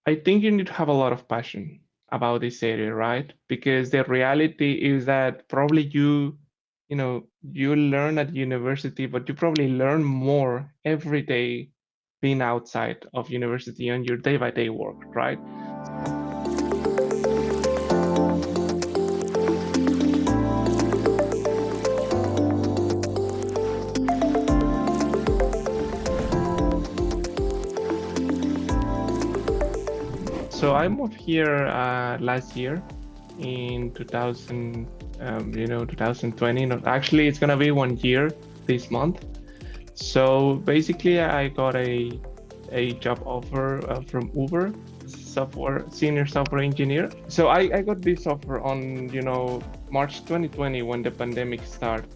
I think you need to have a lot of passion about this area, right? Because the reality is that probably you learn at university, but you probably learn more every day being outside of university on your day-by-day work, right? So I moved here last year in 2020. No, actually, it's gonna be 1 year this month. So basically, I got a job offer from Uber, senior software engineer. So I got this offer on March 2020 when the pandemic started,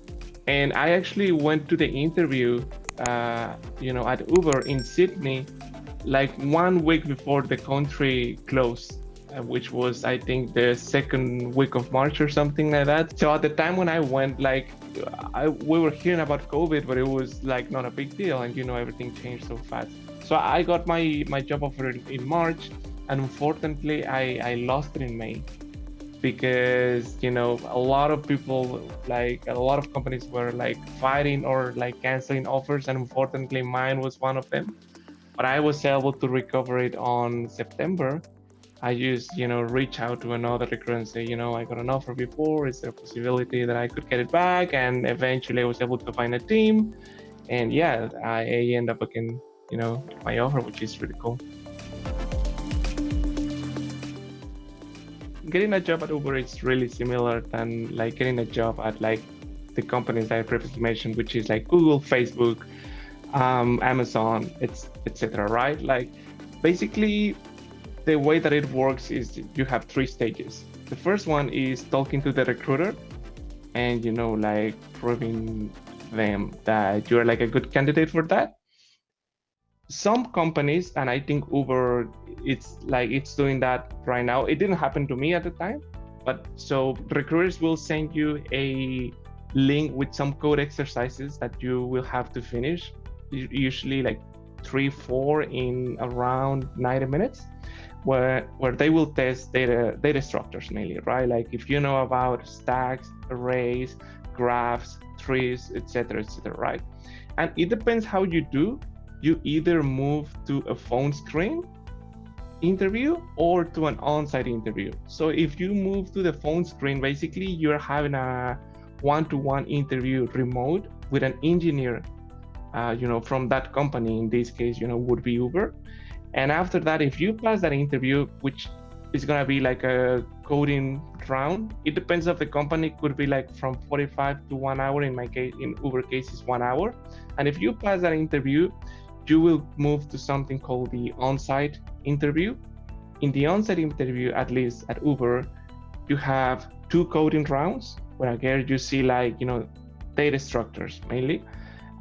and I actually went to the interview, at Uber in Sydney, like 1 week before the country closed, which was, I think, the second week of March or something like that. So at the time when I went, like, we were hearing about COVID, but it was like not a big deal, and everything changed so fast. So I got my job offer in March, and unfortunately, I lost it in May because a lot of people, like a lot of companies, were like fighting or like canceling offers, and unfortunately, mine was one of them. But I was able to recover it on September. I just, reach out to another recruiter and say, I got an offer before. Is there a possibility that I could get it back? And eventually I was able to find a team. And yeah, I end up again, my offer, which is really cool. Getting a job at Uber is really similar than like getting a job at like the companies I previously mentioned, which is like Google, Facebook, Amazon, etc. Right? Like basically, the way that it works is you have three stages. The first one is talking to the recruiter and like proving them that you're like a good candidate for that. Some companies, and I think Uber, it's doing that right now. It didn't happen to me at the time, but so recruiters will send you a link with some code exercises that you will have to finish, usually like 3-4 in around 90 minutes, where they will test data structures mainly, right? Like if you know about stacks, arrays, graphs, trees, etc., right? And it depends how you do. You either move to a phone screen interview or to an on-site interview. So if you move to the phone screen, basically you're having a one-to-one interview remote with an engineer, from that company. In this case, would be Uber. And after that, if you pass that interview, which is going to be like a coding round, it depends of the company, could be like from 45 to 1 hour. In my case, in Uber case, is 1 hour. And if you pass that interview, you will move to something called the on-site interview. In the on-site interview, at least at Uber, you have 2 coding rounds where again you see like data structures mainly.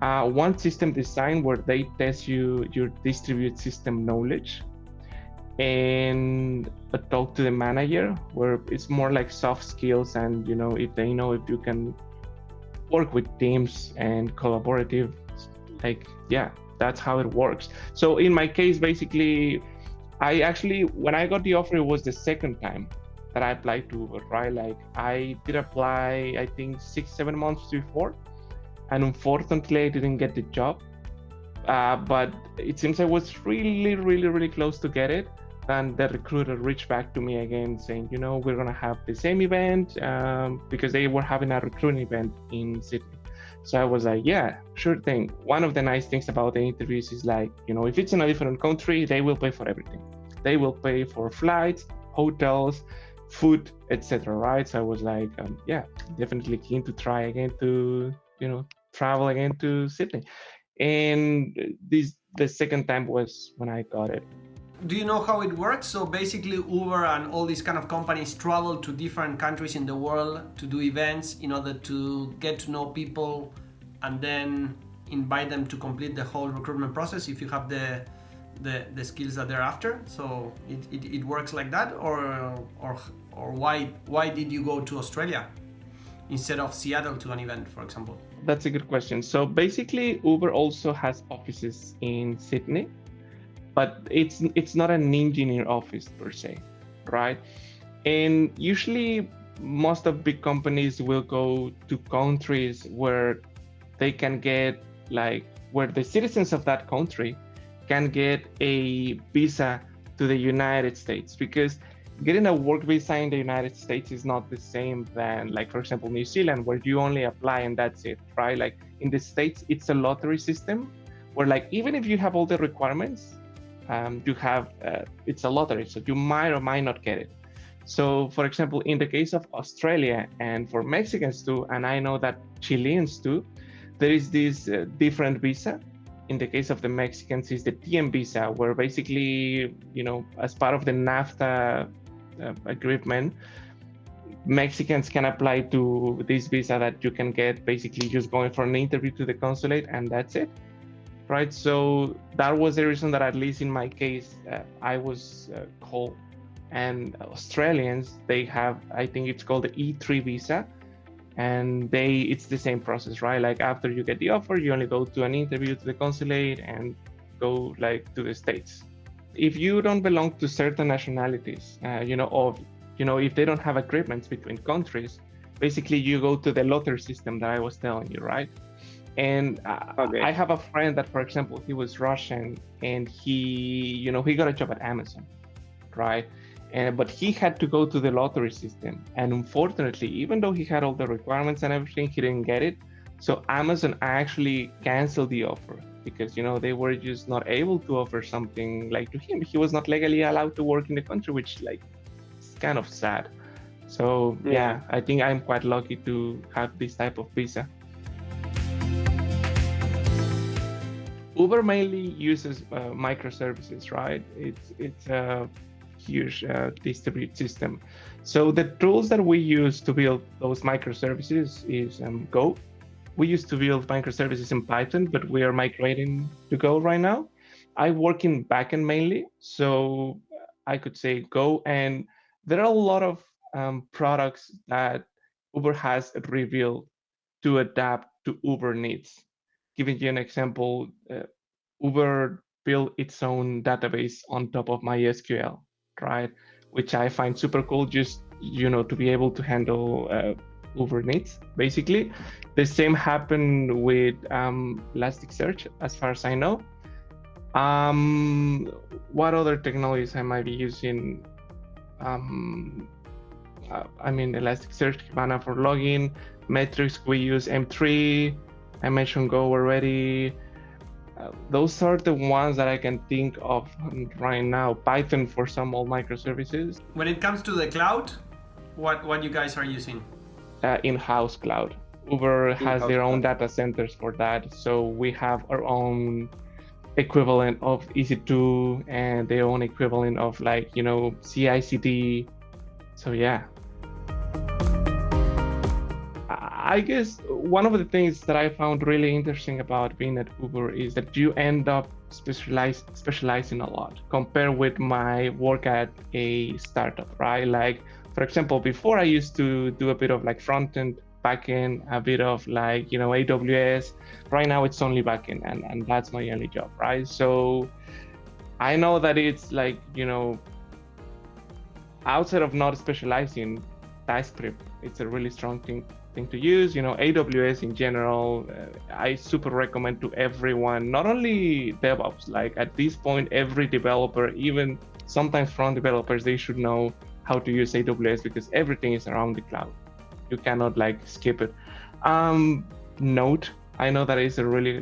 One system design where they test your distributed system knowledge, and a talk to the manager where it's more like soft skills, and if they know if you can work with teams and collaborative, like, yeah, that's how it works. So in my case, basically, I actually, when I got the offer, it was the second time that I applied to Uber, right? Like I did apply, I think 6-7 months before, and unfortunately I didn't get the job. But it seems I was really, really, really close to get it. And the recruiter reached back to me again saying, we're gonna have the same event, because they were having a recruiting event in Sydney. So I was like, yeah, sure thing. One of the nice things about the interviews is like, if it's in a different country, they will pay for everything. They will pay for flights, hotels, food, etc. Right? So I was like, yeah, definitely keen to try again to, travel again to Sydney. And the second time was when I got it. Do you know how it works? So basically Uber and all these kind of companies travel to different countries in the world to do events in order to get to know people and then invite them to complete the whole recruitment process if you have the skills that they're after. So it works like that, or why did you go to Australia instead of Seattle to an event, for example? That's a good question. So basically Uber also has offices in Sydney, but it's not an engineer office per se, right? And usually most of big companies will go to countries where they can get like where the citizens of that country can get a visa to the United States, because getting a work visa in the United States is not the same than, like, for example, New Zealand, where you only apply and that's it, right? Like in the States, it's a lottery system where, like, even if you have all the requirements, you have it's a lottery, so you might or might not get it. So, for example, in the case of Australia and for Mexicans too, and I know that Chileans too, there is this different visa. In the case of the Mexicans, is the TM visa, where basically, as part of the NAFTA agreement, Mexicans can apply to this visa that you can get basically just going for an interview to the consulate, and that's it, right? So that was the reason that, at least in my case, I was called. And Australians, they have, I think it's called the E3 visa, and it's the same process, right? Like after you get the offer, you only go to an interview to the consulate and go like to the States. If you don't belong to certain nationalities, if they don't have agreements between countries, basically you go to the lottery system that I was telling you, right? And Okay. I have a friend that, for example, he was Russian, and he got a job at Amazon, right? But he had to go to the lottery system, and unfortunately, even though he had all the requirements and everything, he didn't get it. So Amazon actually canceled the offer because they were just not able to offer something like to him. He was not legally allowed to work in the country, which is kind of sad. So yeah, I think I'm quite lucky to have this type of visa. Uber mainly uses microservices, right? It's a huge distributed system. So the tools that we use to build those microservices is Go. We used to build microservices in Python, but we are migrating to Go right now. I work in backend mainly, so I could say Go. And there are a lot of products that Uber has revealed to adapt to Uber needs. Giving you an example, Uber built its own database on top of MySQL, right? Which I find super cool, just to be able to handle Uber needs. Basically, the same happened with Elasticsearch, as far as I know. What other technologies I might be using? Elasticsearch, Kibana for logging, metrics, we use M3. I mentioned Go already. Those are the ones that I can think of right now. Python for some old microservices. When it comes to the cloud, what you guys are using? In-house cloud. Uber has their own data centers for that, so we have our own equivalent of EC2 and their own equivalent of CI/CD. So yeah. I guess one of the things that I found really interesting about being at Uber is that you end up specializing a lot compared with my work at a startup, right? Like, for example, before I used to do a bit of front-end, back-end, a bit of AWS. Right now it's only back-end, and that's my only job, right? So I know that it's outside of not specializing, TypeScript, it's a really strong thing to use. AWS in general, I super recommend to everyone, not only DevOps, at this point, every developer, even sometimes front developers, they should know how to use AWS because everything is around the cloud. You cannot skip it. Node, I know that is a really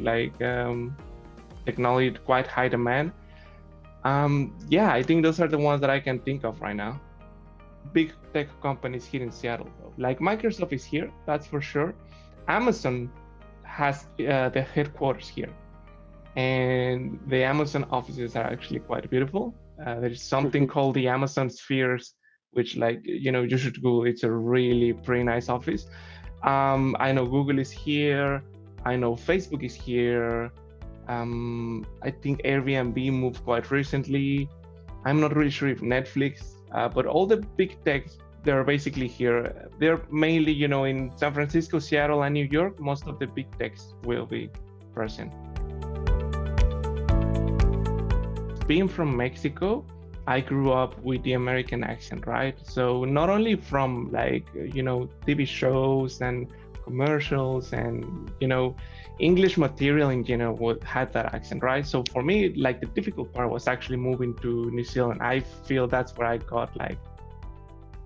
technology quite high demand. I think those are the ones that I can think of right now. Big tech companies here in Seattle, though. Microsoft is here, that's for sure. Amazon has the headquarters here, and the Amazon offices are actually quite beautiful. There's something called the Amazon Spheres, which you should Google. It's a really pretty nice office. I know Google is here. I know Facebook is here. I think Airbnb moved quite recently. I'm not really sure if Netflix, but all the big techs, they're basically here. They're mainly, in San Francisco, Seattle, and New York. Most of the big techs will be present. being from Mexico, I grew up with the American accent, right? So not only from like, TV shows and commercials and, English material in general had that accent, right? So for me, like the difficult part was actually moving to New Zealand. I feel that's where I got like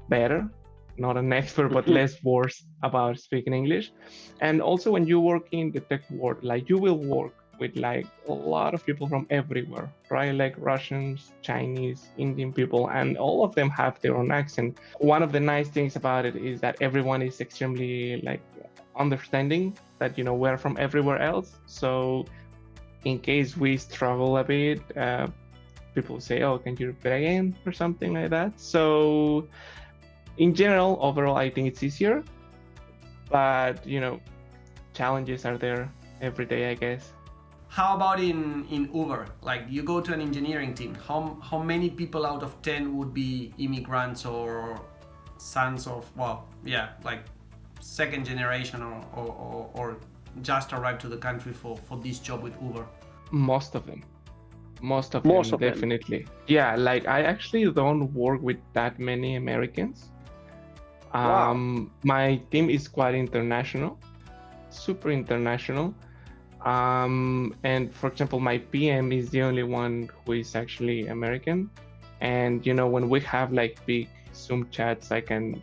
better, not an expert, but less worse about speaking English. And also when you work in the tech world, like you will work with like a lot of people from everywhere, right? Like Russians, Chinese, Indian people, and all of them have their own accent. One of the nice things about it is that everyone is extremely like understanding that, we're from everywhere else. So in case we struggle a bit, people say, oh, can you repeat again or something like that. So in general, overall, I think it's easier, but challenges are there every day, I guess. How about in Uber? Like you go to an engineering team, how many people out of 10 would be immigrants or sons of, like second generation or just arrived to the country for this job with Uber? Most of them, definitely. Yeah, like I actually don't work with that many Americans. Wow. My team is quite international, super international. And for example, my PM is the only one who is actually American. And when we have like big Zoom chats, I can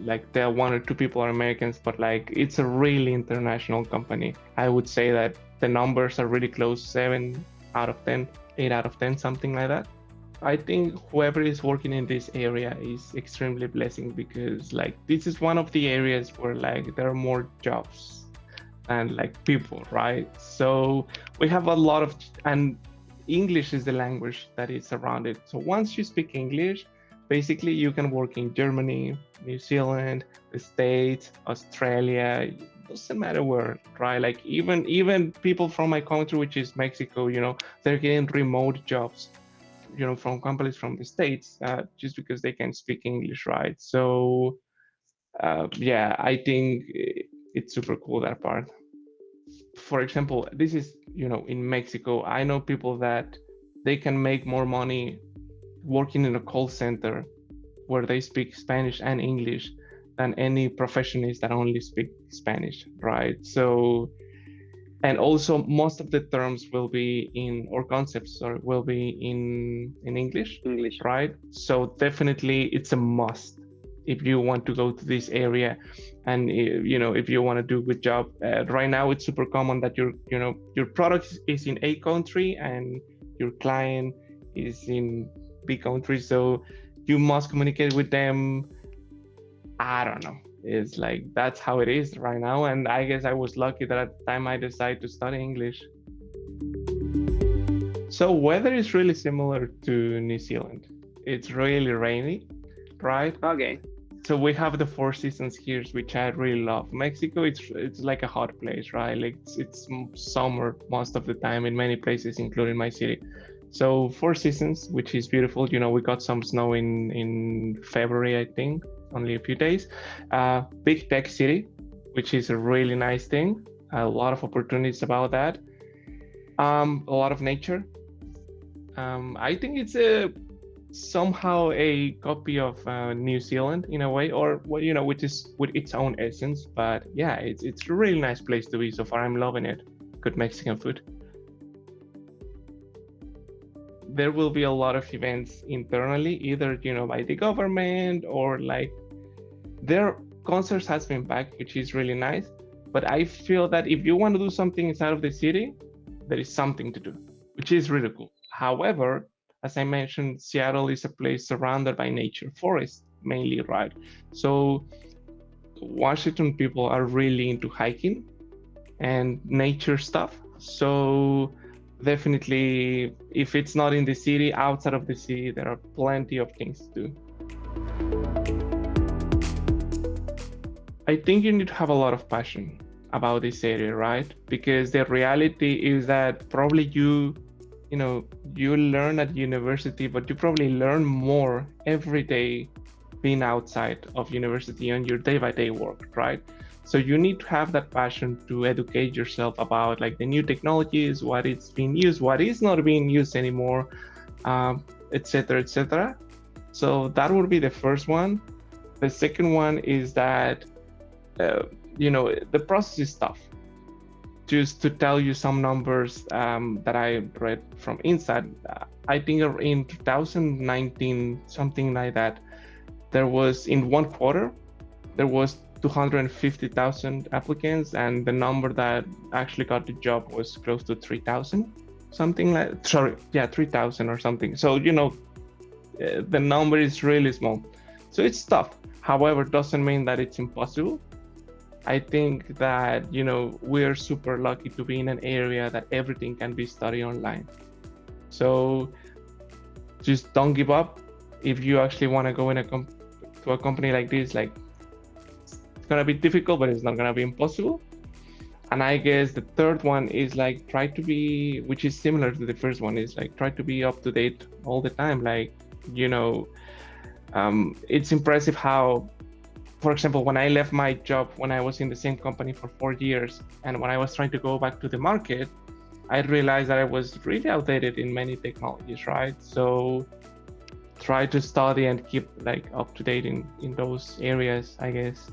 like tell one or two people are Americans, but like it's a really international company. I would say that the numbers are really close, 7 out of 10, 8 out of 10, something like that. I think whoever is working in this area is extremely blessing, because like this is one of the areas where like there are more jobs and like people, right? So we have a lot of, and English is the language that is around it. So once you speak English, basically you can work in Germany, New Zealand, the States, Australia, doesn't matter where, right? Like even people from my country, which is Mexico, they're getting remote jobs, from companies from the States, just because they can speak English, right? So I think it's super cool, that part. For example, this is, in Mexico, I know people that they can make more money working in a call center where they speak Spanish and English than any professionals that only speak Spanish, right? So, and also most of the terms will be in, or concepts, will be in English, right? So definitely it's a must if you want to go to this area, and if you want to do a good job. Right now it's super common that your product is in a country and your client is in B country, so you must communicate with them. I don't know, it's like that's how it is right now, and I guess I was lucky that at the time I decided to study English. So weather is really similar to New Zealand. It's really rainy, right? Okay. So we have the 4 seasons here, which I really love. Mexico, it's like a hot place, right? Like it's summer most of the time in many places, including my city. So 4 seasons, which is beautiful. We got some snow in February, I think, only a few days. Big tech city, which is a really nice thing. A lot of opportunities about that. A lot of nature. I think it's somehow a copy of New Zealand in a way, or which is with its own essence. But yeah, it's a really nice place to be so far. I'm loving it. Good Mexican food. There will be a lot of events internally, either by the government or like their concerts has been back, which is really nice. But I feel that if you want to do something inside of the city, there is something to do, which is really cool. However, as I mentioned, Seattle is a place surrounded by nature, forest mainly, right? So Washington people are really into hiking and nature stuff. So definitely, if it's not in the city, outside of the city, there are plenty of things to do. I think you need to have a lot of passion about this area, right? Because the reality is that probably you learn at university, but you probably learn more every day being outside of university on your day-by-day work, right? So you need to have that passion to educate yourself about like the new technologies, what is being used, what is not being used anymore, etc., etc. So that would be the first one. The second one is that the process is tough. Just to tell you some numbers that I read from Inside, I think in 2019, something like that, there was in one quarter, there was 250,000 applicants, and the number that actually got the job was close to 3,000, something like, 3,000 or something. So, the number is really small. So it's tough. However, doesn't mean that it's impossible. I think that, we're super lucky to be in an area that everything can be studied online. So just don't give up. If you actually want to go to a company like this, like, it's going to be difficult, but it's not going to be impossible. And I guess the third one is like, try to be, which is similar to the first one, is like, try to be up to date all the time. Like, it's impressive how, for example, when I left my job, when I was in the same company for 4 years, and when I was trying to go back to the market, I realized that I was really outdated in many technologies, right? So try to study and keep like up to date in those areas, I guess.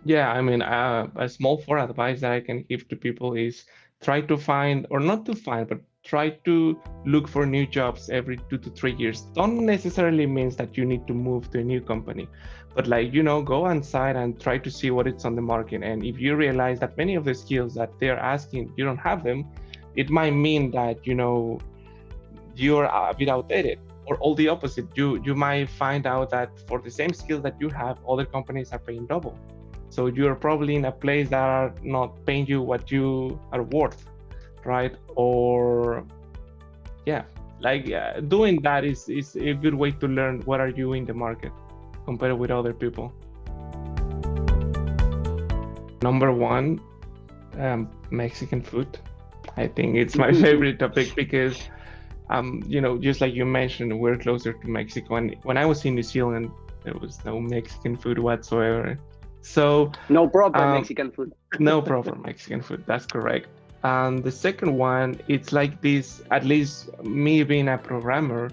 Yeah, I mean, a small for advice that I can give to people is try to find, or not to find, but try to look for new jobs every 2 to 3 years. Don't necessarily means that you need to move to a new company, but like, go outside and try to see what it's on the market. And if you realize that many of the skills that they're asking, you don't have them, it might mean that, you're a bit outdated. Or all the opposite, you might find out that for the same skills that you have, other companies are paying double. So you're probably in a place that are not paying you what you are worth, right? Or doing that is a good way to learn what are you in the market compared with other people. Number one, Mexican food. I think it's my favorite topic because just like you mentioned, we're closer to Mexico, and when I was in New Zealand, there was no Mexican food whatsoever. So no proper Mexican food. No proper Mexican food, that's correct. And the second one, it's like this, at least me being a programmer,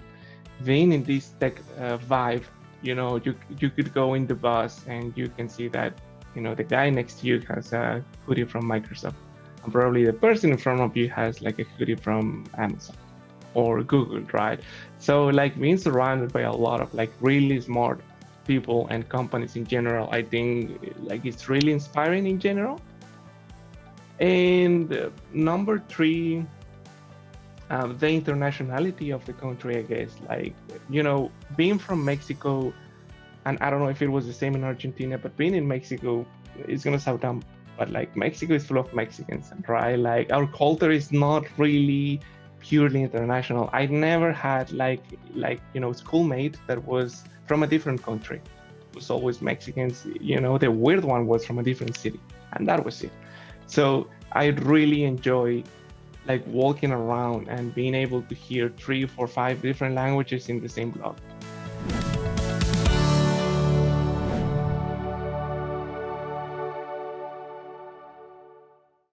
being in this tech vibe, you could go in the bus and you can see that, the guy next to you has a hoodie from Microsoft, and probably the person in front of you has like a hoodie from Amazon or Google, right? So like being surrounded by a lot of like really smart people and companies in general, I think like it's really inspiring in general. And number three, the internationality of the country, I guess, like, being from Mexico, and I don't know if it was the same in Argentina, but being in Mexico, it's gonna sound dumb, but like Mexico is full of Mexicans, right? Like our culture is not really purely international. I never had like schoolmate that was from a different country. It was always Mexicans. The weird one was from a different city, and that was it. So I really enjoy like walking around and being able to hear 3, 4, 5 different languages in the same block.